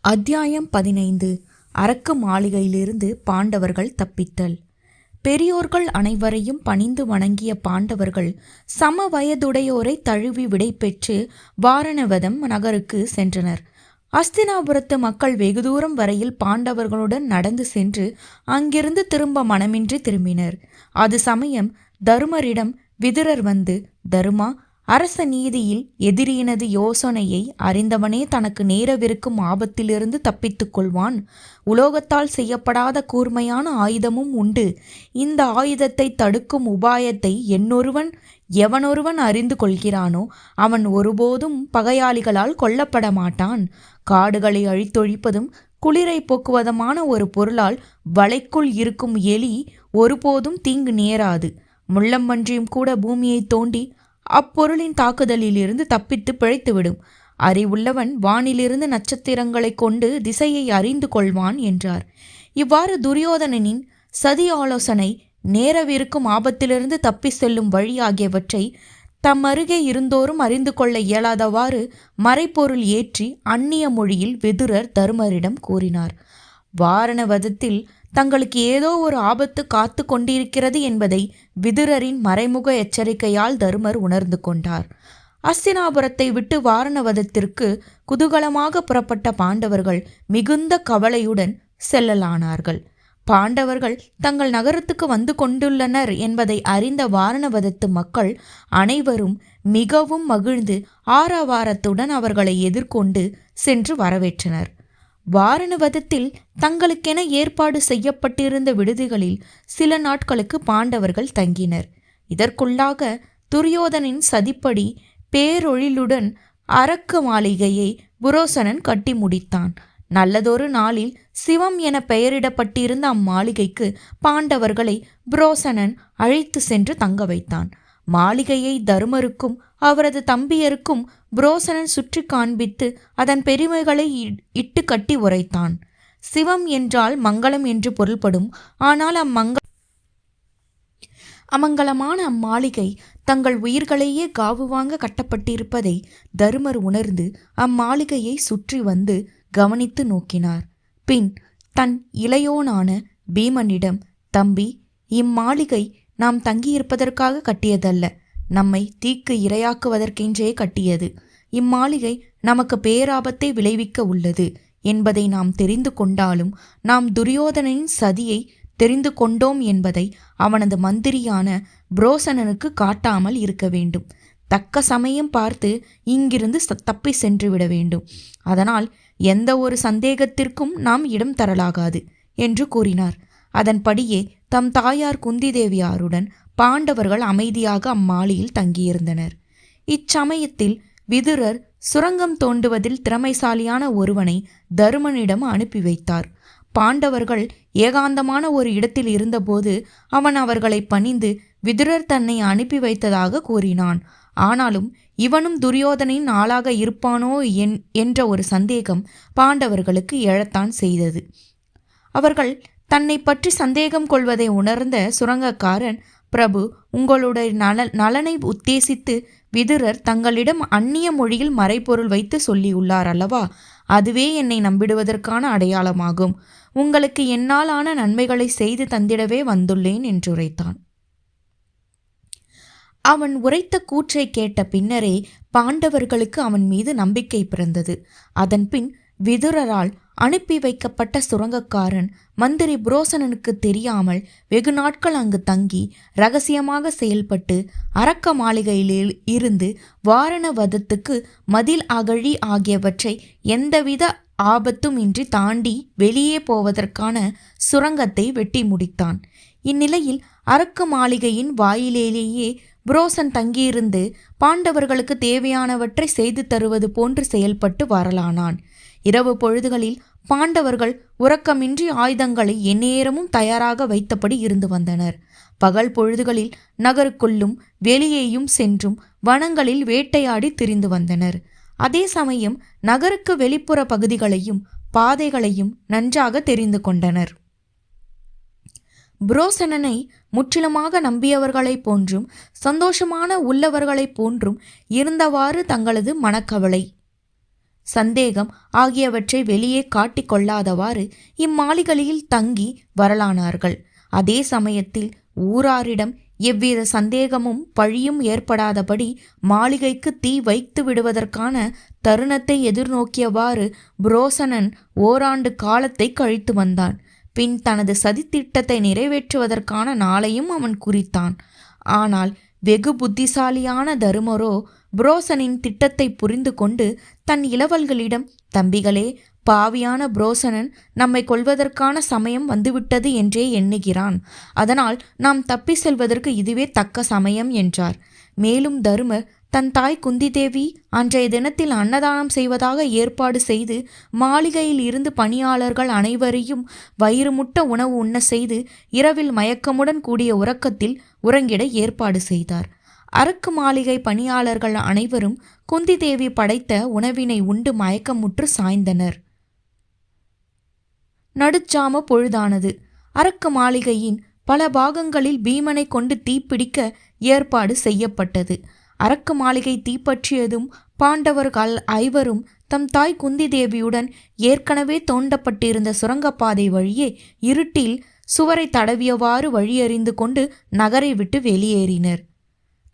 அத்தியாயம் 15. அரக்கு மாளிகையிலிருந்து பாண்டவர்கள் தப்பித்தல். பெரியோர்கள் அனைவரையும் பணிந்து வணங்கிய பாண்டவர்கள் சம வயதுடையோரை தழுவி விடை பெற்று வாரணவதம் நகருக்கு சென்றனர். அஸ்தினாபுரத்து மக்கள் வெகு தூரம் வரையில் பாண்டவர்களுடன் நடந்து சென்று அங்கிருந்து திரும்ப மனமின்றி திரும்பினர். அது சமயம் தருமரிடம் விதுரர் வந்து, தருமா, அரச நீதியில் எதிரியினது யோசனையை அறிந்தவனே தனக்கு நேரவிருக்கும் ஆபத்திலிருந்து தப்பித்துக் கொள்வான். உலோகத்தால் செய்யப்படாத கூர்மையான ஆயுதமும் உண்டு. இந்த ஆயுதத்தை தடுக்கும் உபாயத்தை எவனொருவன் அறிந்து கொள்கிறானோ அவன் ஒருபோதும் பகையாளிகளால் கொல்லப்பட மாட்டான். காடுகளை அழித்தொழிப்பதும் குளிரை போக்குவதுமான ஒரு பொருளால் வலைக்குள் இருக்கும் எலி ஒருபோதும் தீங்கு நேராது. முள்ளம்பன்றியும் கூட பூமியை தோண்டி அப்பொருளின் தாக்குதலிலிருந்து தப்பித்து பிழைத்துவிடும். அறிவுள்ளவன் வானிலிருந்து நட்சத்திரங்களை கொண்டு திசையை அறிந்து கொள்வான் என்றார். இவ்வாறு துரியோதனனின் சதி ஆலோசனை நேரவிருக்கும் ஆபத்திலிருந்து தப்பி செல்லும் வழி ஆகியவற்றை தம் அருகே இருந்தோரும் அறிந்து கொள்ள இயலாதவாறு மறைப்பொருள் ஏற்றி அந்நிய மொழியில் விதுரர் தருமரிடம் கூறினார். வாரணவதத்தில் தங்களுக்கு ஏதோ ஒரு ஆபத்து காத்து கொண்டிருக்கிறது என்பதை விதுரரின் மறைமுக எச்சரிக்கையால் தருமர் உணர்ந்து கொண்டார். அஸ்தினாபுரத்தை விட்டு வாரணவதத்திற்கு குதூகலமாக புறப்பட்ட பாண்டவர்கள் மிகுந்த கவலையுடன் செல்லலானார்கள். பாண்டவர்கள் தங்கள் நகரத்துக்கு வந்து கொண்டுள்ளனர் என்பதை அறிந்த வாரணவதத்து மக்கள் அனைவரும் மிகவும் மகிழ்ந்து ஆரவாரத்துடன் அவர்களை எதிர்கொண்டு சென்று வரவேற்றனர். வாரணவதத்தில் தங்களுக்கென ஏற்பாடு செய்யப்பட்டிருந்த விடுதிகளில் சில நாட்களுக்கு பாண்டவர்கள் தங்கினர். இதற்குள்ளாக துரியோதனின் சதிப்படி பேரொழிலுடன் அரக்கு மாளிகையை புரோசனன் கட்டி முடித்தான். நல்லதொரு நாளில் சிவம் என பெயரிடப்பட்டிருந்த அம்மாளிகைக்கு பாண்டவர்களை புரோசனன் அழைத்து சென்று தங்க வைத்தான். மாளிகையை தருமருக்கும் அவரது தம்பியருக்கும் புரோசனன் சுற்றி காண்பித்து அதன் பெருமைகளை இட்டு கட்டி உரைத்தான். சிவம் என்றால் மங்களம் என்று பொருள்படும். ஆனால் அமங்கலமான அம்மாளிகை தங்கள் உயிர்களையே காவு வாங்க கட்டப்பட்டிருப்பதை தருமர் உணர்ந்து அம்மாளிகையை சுற்றி வந்து கவனித்து நோக்கினார். பின் தன் இளையோனான பீமனிடம், தம்பி, இம்மாளிகை நாம் தங்கியிருப்பதற்காக கட்டியதல்ல, நம்மை தீக்கு இரையாக்குவதற்கென்றே கட்டியது. இம்மாளிகை நமக்கு பேராபத்தை விளைவிக்க உள்ளது என்பதை நாம் தெரிந்து கொண்டாலும் நாம் துரியோதனின் சதியை தெரிந்து கொண்டோம் என்பதை அவனது மந்திரியான புரோசனனுக்கு காட்டாமல் இருக்க வேண்டும். தக்க சமயம் பார்த்து இங்கிருந்து தப்பி சென்று விட வேண்டும். அதனால் எந்த ஒரு சந்தேகத்திற்கும் நாம் இடம் தரலாகாது என்று கூறினார். அதன்படியே தம் தாயார் குந்தி தேவியாருடன் பாண்டவர்கள் அமைதியாக அம்மாளியில் தங்கியிருந்தனர். இச்சமயத்தில் விதுரர் சுரங்கம் தோண்டுவதில் திறமைசாலியான ஒருவனை தருமனிடம் அனுப்பி வைத்தார். பாண்டவர்கள் ஏகாந்தமான ஒரு இடத்தில் இருந்தபோது அவன் அவர்களை பணிந்து விதுரர் தன்னை அனுப்பி வைத்ததாக கூறினான். ஆனாலும் இவனும் துரியோதனின் ஆளாக இருப்பானோ என்ற ஒரு சந்தேகம் பாண்டவர்களுக்கு எழத்தான் செய்தது. அவர்கள் தன்னை பற்றி சந்தேகம் கொள்வதை உணர்ந்த சுரங்கக்காரன், பிரபு, உங்களுடைய நலனை உத்தேசித்து விதுரர் தங்களிடம் அந்நிய மொழியில் மறைப்பொருள் வைத்து சொல்லியுள்ளார் அல்லவா? அதுவே என்னை நம்பிடுவதற்கான அடையாளமாகும். உங்களுக்கு என்னால் ஆன நன்மைகளை செய்து தந்திடவே வந்துள்ளேன் என்றுரைத்தான். அவன் உரைத்த கூற்றை கேட்ட பின்னரே பாண்டவர்களுக்கு அவன் மீது நம்பிக்கை பிறந்தது. அதன்பின் விதுரரால் அனுப்பி வைக்கப்பட்ட சுரங்கக்காரன் மந்திரி புரோசனனுக்கு தெரியாமல் வெகு நாட்கள் அங்கு தங்கி இரகசியமாக செயல்பட்டு அரக்க மாளிகையில் இருந்து வாரணவதத்துக்கு மதில் அகழி ஆகியவற்றை எந்தவித ஆபத்தும் இன்றி தாண்டி வெளியே போவதற்கான சுரங்கத்தை வெட்டி முடித்தான். இந்நிலையில் அரக்கு மாளிகையின் வாயிலேயே புரோசன் தங்கியிருந்து பாண்டவர்களுக்கு தேவையானவற்றை செய்து தருவது போன்று செயல்பட்டு வரலானான். இரவு பொழுதுகளில் பாண்டவர்கள் உறக்கமின்றி ஆயுதங்களை எந்நேரமும் தயாராக வைத்தபடி இருந்து வந்தனர். பகல் பொழுதுகளில் நகருக்குள்ளும் வெளியேயும் சென்றும் வனங்களில் வேட்டையாடி திரிந்து வந்தனர். அதே சமயம் நகருக்கு வெளிப்புற பகுதிகளையும் பாதைகளையும் நன்றாக தெரிந்து கொண்டனர். புரோசனனை முற்றிலுமாக நம்பியவர்களைப் போன்றும் சந்தோஷமான உள்ளவர்களைப் போன்றும் இருந்தவாறு தங்களது மனக்கவலை சந்தேகம் ஆகியவற்றை வெளியே காட்டிக்கொள்ளாதவாறு இம்மாளிகையில் தங்கி வரலானார்கள். அதே சமயத்தில் ஊராரிடம் எவ்வித சந்தேகமும் பழியும் ஏற்படாதபடி மாளிகைக்கு தீ வைத்து விடுவதற்கான தருணத்தை எதிர்நோக்கியவாறு புரோசனன் ஓராண்டு காலத்தை கழித்து வந்தான். பின் தனது சதித்திட்டத்தை நிறைவேற்றுவதற்கான நாளையும் அவன் குறித்தான். ஆனால் வெகு புத்திசாலியான தருமரோ புரோசனின் திட்டத்தை புரிந்து கொண்டு தன் இளவல்களிடம், தம்பிகளே, பாவியான புரோசனன் நம்மை கொல்வதற்கான சமயம் வந்துவிட்டது என்றே எண்ணுகிறான். அதனால் நாம் தப்பி செல்வதற்கு இதுவே தக்க சமயம் என்றார். மேலும் தருமர் தன் தாய் குந்தி தேவி அன்றைய தினத்தில் அன்னதானம் செய்வதாக ஏற்பாடு செய்து மாளிகையில் இருந்து பணியாளர்கள் அனைவரையும் வயிறு முட்ட உணவு உண்ண செய்து இரவில் மயக்கமுடன் கூடிய உறக்கத்தில் உறங்கிட ஏற்பாடு செய்தார். அரக்கு மாளிகை பணியாளர்கள் அனைவரும் குந்தி தேவி படைத்த உணவினை உண்டு மயக்கமுற்று சாய்ந்தனர். நடுச்சாம பொழுதானது. அரக்கு மாளிகையின் பல பாகங்களில் பீமனை கொண்டு தீப்பிடிக்க ஏற்பாடு செய்யப்பட்டது. அரக்கு மாளிகை தீப்பற்றியதும் பாண்டவர்கள் ஐவரும் தம் தாய் குந்தி தேவியுடன் ஏற்கனவே தோண்டப்பட்டிருந்த சுரங்கப்பாதை வழியே இருட்டில் சுவரை தடவியவாறு வழியறிந்து கொண்டு நகரை விட்டு வெளியேறினர்.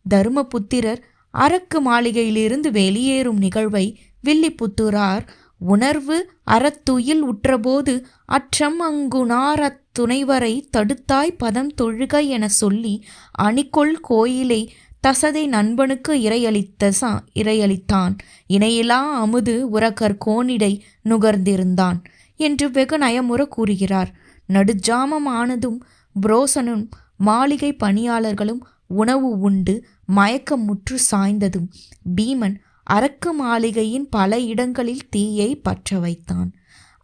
தருமபுத்திரர் அரக்கு மாளிகையிலிருந்து வெளியேறும் நிகழ்வை வில்லிபுத்தூரார் உணர்வு அறத்துயில் உற்றபோது அற்றம் அங்குணாரத் துணைவரை தடுத்தாய் பதம் தொழுக என சொல்லி அணிகொள் கோயிலை தசதை நண்பனுக்கு இரையளித்தான். இணையிலா அமுது உரக்கர் கோனிடை நுகர்ந்திருந்தான் என்று வெகு நயமுற கூறுகிறார். நடுஜாமமானதும் புரோசனும் மாளிகை பணியாளர்களும் உணவு உண்டு மயக்கமுற்று சாய்ந்ததும் பீமன் அரக்கு மாளிகையின் பல இடங்களில் தீயை பற்ற வைத்தான்.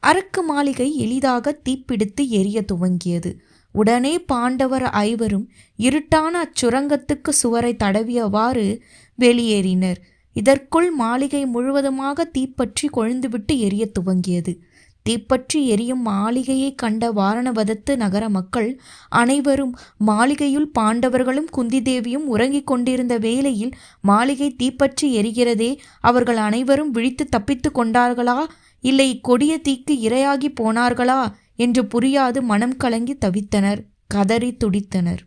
அரக்கு மாளிகை எளிதாக தீப்பிடித்து எரிய துவங்கியது. உடனே பாண்டவர் ஐவரும் இருட்டான அச்சுரங்கத்துக்கு சுவரை தடவியவாறு வெளியேறினர். இதற்குள் மாளிகை முழுவதுமாக தீப்பற்றி கொழுந்துவிட்டு எரிய துவங்கியது. தீப்பற்றி எரியும் மாளிகையை கண்ட வாரணவதத்து நகர மக்கள் அனைவரும் மாளிகையுள் பாண்டவர்களும் குந்தி தேவியும் உறங்கிக் கொண்டிருந்த வேளையில் மாளிகை தீப்பற்றி எரிகிறதே, அவர்கள் அனைவரும் விழித்து தப்பித்து கொண்டார்களா, இல்லை கொடிய தீக்கு இரையாகி போனார்களா என்று புரியாது மனம் கலங்கி தவித்தனர், கதறி துடித்தனர்.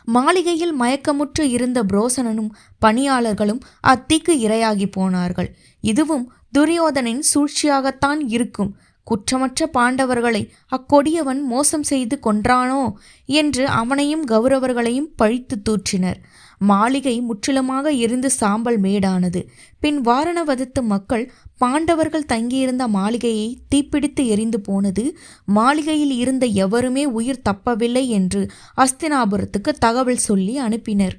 மாளிகையில் மயக்கமுற்று இருந்த புரோசனனும் பணியாளர்களும் அத்தீக்கு இரையாகி போனார்கள். இதுவும் துரியோதனின் சூழ்ச்சியாகத்தான் இருக்கும். குற்றமற்ற பாண்டவர்களை அக்கொடியவன் மோசம் செய்து கொன்றானோ என்று அவனையும் கௌரவர்களையும் பழித்து தூற்றினர். மாளிகை முற்றிலுமாக எரிந்து சாம்பல் மேடானது. பின் வாரணவதத்து மக்கள் பாண்டவர்கள் தங்கியிருந்த மாளிகையை தீப்பிடித்து எரிந்து போனது, மாளிகையில் இருந்த எவருமே உயிர் தப்பவில்லை என்று அஸ்தினாபுரத்துக்கு தகவல் சொல்லி அனுப்பினர்.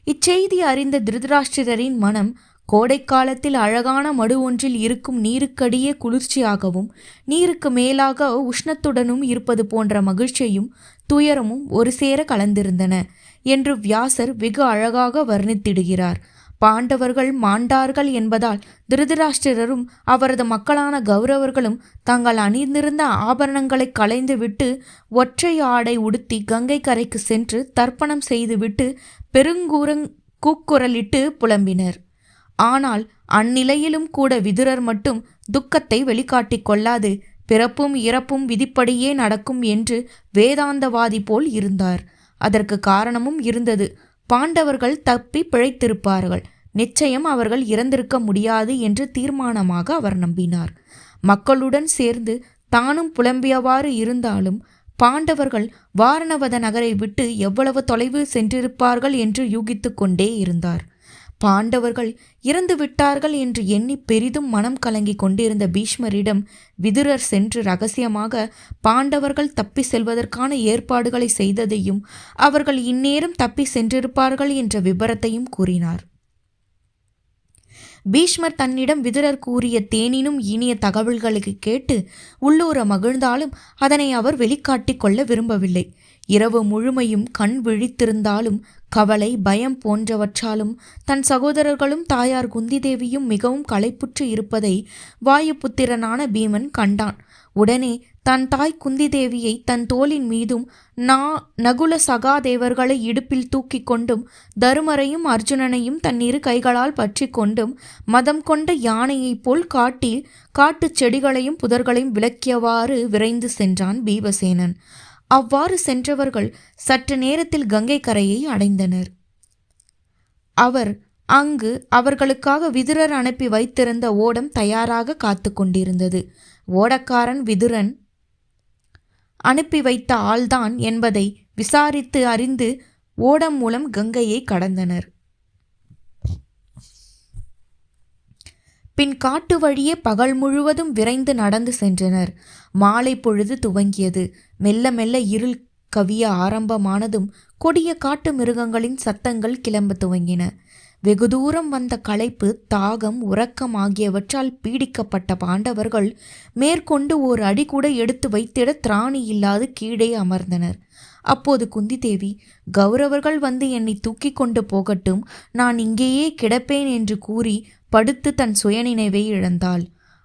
இச்செய்தி அறிந்த திருதராஷ்டிரரின் மனம் கோடைக்காலத்தில் அழகான மடு ஒன்றில் இருக்கும் நீருக்கடியே குளிர்ச்சியாகவும் நீருக்கு மேலாக உஷ்ணத்துடனும் இருப்பது போன்ற மகிழ்ச்சியும் துயரமும் ஒரு சேர கலந்திருந்தன என்று வியாசர் வெகு அழகாக வர்ணித்திடுகிறார். பாண்டவர்கள் மாண்டார்கள் என்பதால் திருதராஷ்டிரரும் அவரது மக்களான கௌரவர்களும் தாங்கள் அணிந்திருந்த ஆபரணங்களை களைந்துவிட்டு ஒற்றை ஆடை உடுத்தி கங்கை கரைக்கு சென்று தர்ப்பணம் செய்துவிட்டு கூக்குரலிட்டு புலம்பினர். ஆனால் அந்நிலையிலும் கூட விதுரர் மட்டும் துக்கத்தை வெளிக்காட்டிக் கொள்ளாது பிறப்பும் இறப்பும் விதிப்படியே நடக்கும் என்று வேதாந்தவாதி போல் இருந்தார். அதற்கு காரணமும் இருந்தது. பாண்டவர்கள் தப்பி பிழைத்திருப்பார்கள், நிச்சயம் அவர்கள் இறந்திருக்க முடியாது என்று தீர்மானமாக அவர் நம்பினார். மக்களுடன் சேர்ந்து தானும் புலம்பியவாறு இருந்தாலும் பாண்டவர்கள் வாரணவத நகரை விட்டு எவ்வளவு தொலைவு சென்றிருப்பார்கள் என்று யூகித்து கொண்டே இருந்தார். பாண்டவர்கள் இறந்து விட்டார்கள் என்று எண்ணி பெரிதும் மனம் கலங்கி கொண்டிருந்த பீஷ்மரிடம் விதுரர் சென்று ரகசியமாக பாண்டவர்கள் தப்பி செல்வதற்கான ஏற்பாடுகளை செய்ததையும் அவர்கள் இந்நேரம் தப்பி சென்றிருப்பார்கள் என்ற விபரத்தையும் கூறினார். பீஷ்மர் தன்னிடம் விதுரர் கூறிய தேனினும் இனிய தகவல்களுக்கு கேட்டு உள்ளூர மகிழ்ந்தாலும் அதனை அவர் வெளிக்காட்டிக் கொள்ள விரும்பவில்லை. இரவு முழுமையும் கண் விழித்திருந்தாலும் கவலை, பயம் போன்றவற்றாலும் தன் சகோதரர்களும் தாயார் குந்தி தேவியும் மிகவும் களைப்புற்று இருப்பதை வாயுபுத்திரனான பீமன் கண்டான். உடனே தன் தாய் குந்தி தேவியை தன் தோளின் மீதும் நகுல சகாதேவர்களை இடுப்பில் தூக்கி கொண்டும் தருமரையும் அர்ஜுனனையும் தன் இரு கைகளால் பற்றி கொண்டும் மதம் கொண்ட யானையைப் போல் காட்டுச் செடிகளையும் புதர்களையும் விலக்கியவாறு விரைந்து சென்றான் பீமசேனன். அவ்வாறு சென்றவர்கள் சற்று நேரத்தில் கங்கை கரையை அடைந்தனர். அங்கு அவர்களுக்காக விதுரர் அனுப்பி வைத்திருந்த ஓடம் தயாராக காத்து கொண்டிருந்தது. ஓடக்காரன் விதுரன் அனுப்பி வைத்த ஆள்தான் என்பதை விசாரித்து அறிந்து ஓடம் மூலம் கங்கையை கடந்தனர். பின் காட்டு வழியே பகல் முழுவதும் விரைந்து நடந்து சென்றனர். மாலை பொழுது துவங்கியது. மெல்ல மெல்ல இருள் கவிய ஆரம்பமானதும் கொடிய காட்டு மிருகங்களின் சத்தங்கள் கிளம்ப துவங்கின. வெகு தூரம் வந்த களைப்பு, தாகம், உறக்கம் ஆகியவற்றால் பீடிக்கப்பட்ட பாண்டவர்கள் மேற்கொண்டு ஓர் அடி கூட எடுத்து வைத்திட திராணி இல்லாது கீழே அமர்ந்தனர். அப்போது குந்தி தேவி, கௌரவர்கள் வந்து என்னை தூக்கி கொண்டு போகட்டும், நான் இங்கேயே கிடப்பேன் என்று கூறி படுத்து தன் சுயநினைவை இழந்தாள்.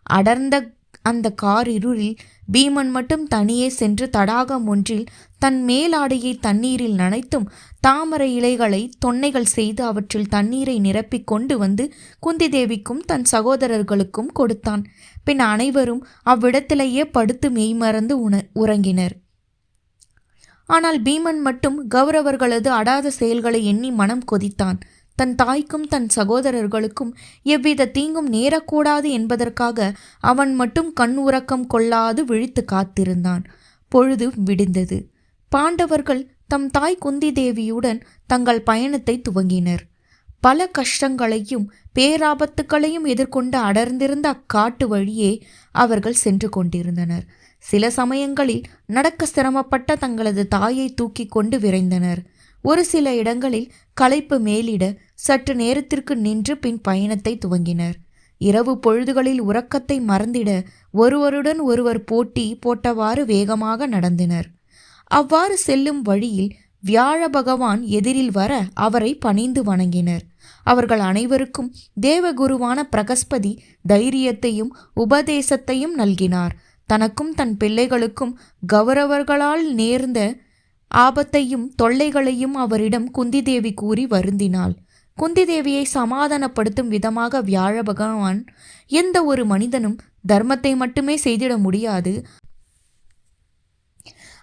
அடர்ந்த அந்த காரிருளில் பீமன் மட்டும் தனியே சென்று தடாகம் ஒன்றில் தன் மேலாடையை தண்ணீரில் நனைத்தும் தாமரை இலைகளை தொன்னைகள் செய்து அவற்றில் தண்ணீரை நிரப்பிக் கொண்டு வந்து குந்தி தேவிக்கும் தன் சகோதரர்களுக்கும் கொடுத்தான். பின் அனைவரும் அவ்விடத்திலேயே படுத்து மெய்மறந்து உறங்கினர். ஆனால் பீமன் மட்டும் கௌரவர்களது அடாத செயல்களை எண்ணி மனம் கொதித்தான். தன் தாய்க்கும் தன் சகோதரர்களுக்கும் எவ்வித தீங்கும் நேரக்கூடாது என்பதற்காக அவன் மட்டும் கண் உறக்கம் கொள்ளாது விழித்து காத்திருந்தான். பொழுது விடிந்தது. பாண்டவர்கள் தம் தாய் குந்தி தேவியுடன் தங்கள் பயணத்தை துவங்கினர். பல கஷ்டங்களையும் பேராபத்துக்களையும் எதிர்கொண்டு அடர்ந்திருந்த அக்காட்டு வழியே அவர்கள் சென்று கொண்டிருந்தனர். சில சமயங்களில் நடக்க சிரமப்பட்ட தங்களது தாயை தூக்கி கொண்டு விரைந்தனர். ஒரு சில இடங்களில் களைப்பு மேலிட சற்று நேரத்திற்கு நின்று பின் பயணத்தை துவங்கினர். இரவு பொழுதுகளில் உறக்கத்தை மறந்திட ஒருவருடன் ஒருவர் போட்டி போட்டவாறு வேகமாக நடந்தனர். அவ்வாறு செல்லும் வழியில் வியாழ பகவான் எதிரில் வர அவரை பணிந்து வணங்கினர். அவர்கள் அனைவருக்கும் தேவகுருவான பிரகஸ்பதி தைரியத்தையும் உபதேசத்தையும் நல்கினார். தனக்கும் தன் பிள்ளைகளுக்கும் கௌரவர்களால் நேர்ந்த ஆபத்தையும் தொல்லைகளையும் அவரிடம் குந்தி தேவி கூறி வருந்தினாள். குந்தி தேவியை சமாதானப்படுத்தும் விதமாக வியாழ பகவான், எந்த ஒரு மனிதனும் தர்மத்தை மட்டுமே செய்திட முடியாது,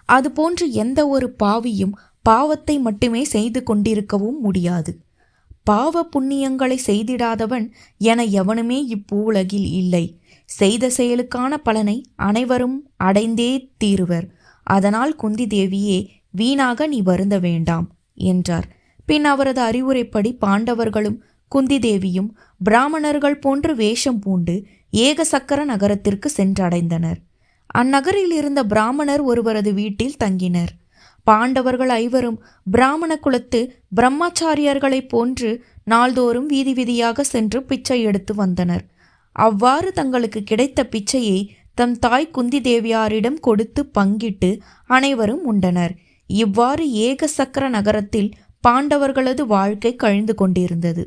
அதுபோன்று எந்த ஒரு பாவியும் பாவத்தை மட்டுமே செய்து கொண்டிருக்கவும் முடியாது. பாவ புண்ணியங்களை செய்திடாதவன் என எவனுமே இப்பூவுலகில் இல்லை. செய்த செயலுக்கான பலனை அனைவரும் அடைந்தே தீருவர். அதனால் குந்தி தேவியே, வீணாக நீ வருந்த வேண்டாம் என்றார். பின் அவரது அறிவுரைப்படி பாண்டவர்களும் குந்தி தேவியும் பிராமணர்கள் போன்று வேஷம் பூண்டு ஏகசக்கர நகரத்திற்கு சென்றடைந்தனர். அந்நகரில் இருந்த பிராமணர் ஒருவரது வீட்டில் தங்கினர். பாண்டவர்கள் ஐவரும் பிராமண குலத்து பிரம்மச்சாரியர்களைப் போன்று நாள்தோறும் வீதி வீதியாக சென்று பிச்சை எடுத்து வந்தனர். அவ்வாறு தங்களுக்கு கிடைத்த பிச்சையை தம் தாய் குந்தி தேவியாரிடம் கொடுத்து பங்கிட்டு அனைவரும் உண்டனர். இவ்வாறு ஏகசக்கர நகரத்தில் பாண்டவர்களது வாழ்க்கை கழிந்து கொண்டிருந்தது.